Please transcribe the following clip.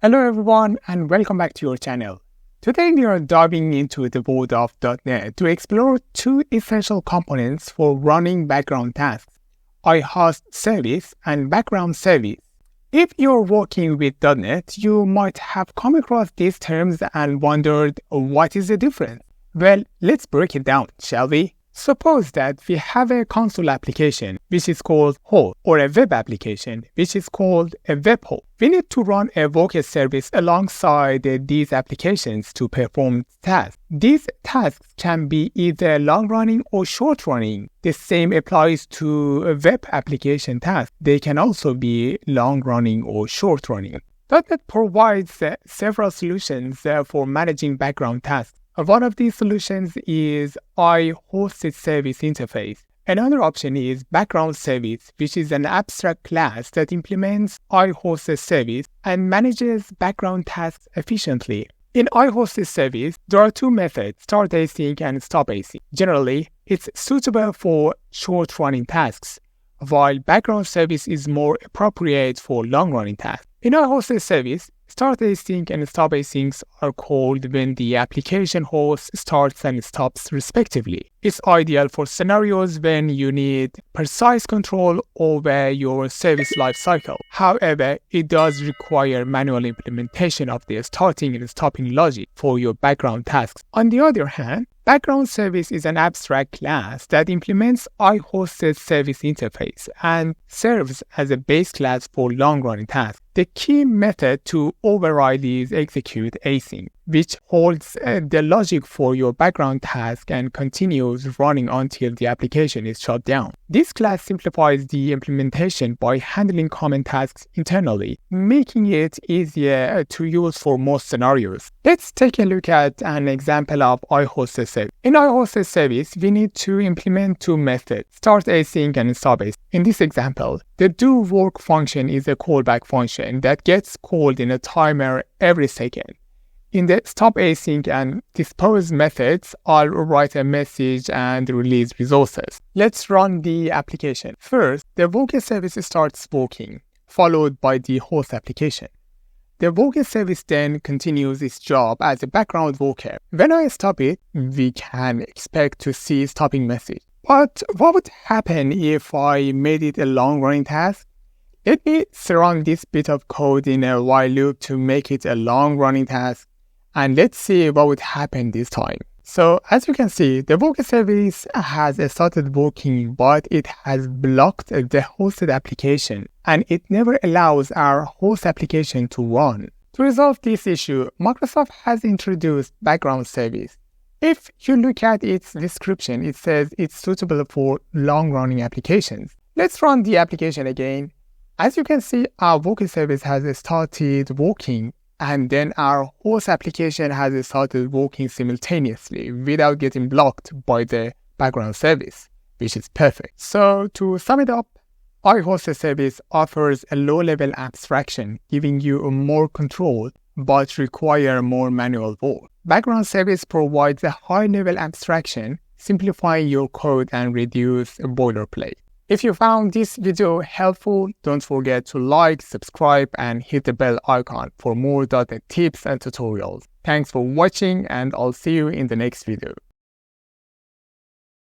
Hello everyone and welcome back to your channel. Today we are diving into the world of .NET to explore two essential components for running background tasks, IHostService and BackgroundService. If you're working with .NET, you might have come across these terms and wondered what is the difference. Well, let's break it down, shall we? Suppose that we have a console application which is called host or a web application which is called a web host. We need to run a worker service alongside these applications to perform tasks. These tasks can be either long-running or short-running. The same applies to web application tasks. They can also be long-running or short-running. .NET provides several solutions for managing background tasks. One of these solutions is IHostedService interface. Another option is BackgroundService, which is an abstract class that implements IHostedService and manages background tasks efficiently. In IHostedService, there are two methods, start async and stop async. Generally, it's suitable for short-running tasks, while BackgroundService is more appropriate for long-running tasks. In IHostedService, start async and stop async are called when the application host starts and stops respectively. It's ideal for scenarios when you need precise control over your service lifecycle. However, it does require manual implementation of the starting and stopping logic for your background tasks. On the other hand, BackgroundService is an abstract class that implements IHostedService interface and serves as a base class for long-running tasks. The key method to override is execute async, which holds the logic for your background task and continues running until the application is shut down. This class simplifies the implementation by handling common tasks internally, making it easier to use for most scenarios. Let's take a look at an example of IHostedService. In IHostedService, we need to implement two methods, start async and stop async. In this example, the doWork function is a callback function that gets called in a timer every second. In the stop async and dispose methods, I'll write a message and release resources. Let's run the application. First, the worker service starts working, followed by the host application. The worker service then continues its job as a background worker. When I stop it, we can expect to see stopping message. But what would happen if I made it a long-running task? Let me run this bit of code in a while loop to make it a long-running task, and let's see what would happen this time. So as you can see, the worker service has started working, but it has blocked the hosted application, and it never allows our host application to run. To resolve this issue, Microsoft has introduced BackgroundService. If you look at its description, it says it's suitable for long-running applications. Let's run the application again. As you can see, our worker service has started working, and then our host application has started working simultaneously without getting blocked by the background service, which is perfect. So to sum it up, IHostedService offers a low-level abstraction, giving you more control but require more manual work. BackgroundService provides a high-level abstraction, simplifying your code and reduce boilerplate. If you found this video helpful, don't forget to like, subscribe, and hit the bell icon for more .NET tips and tutorials. Thanks for watching, and I'll see you in the next video.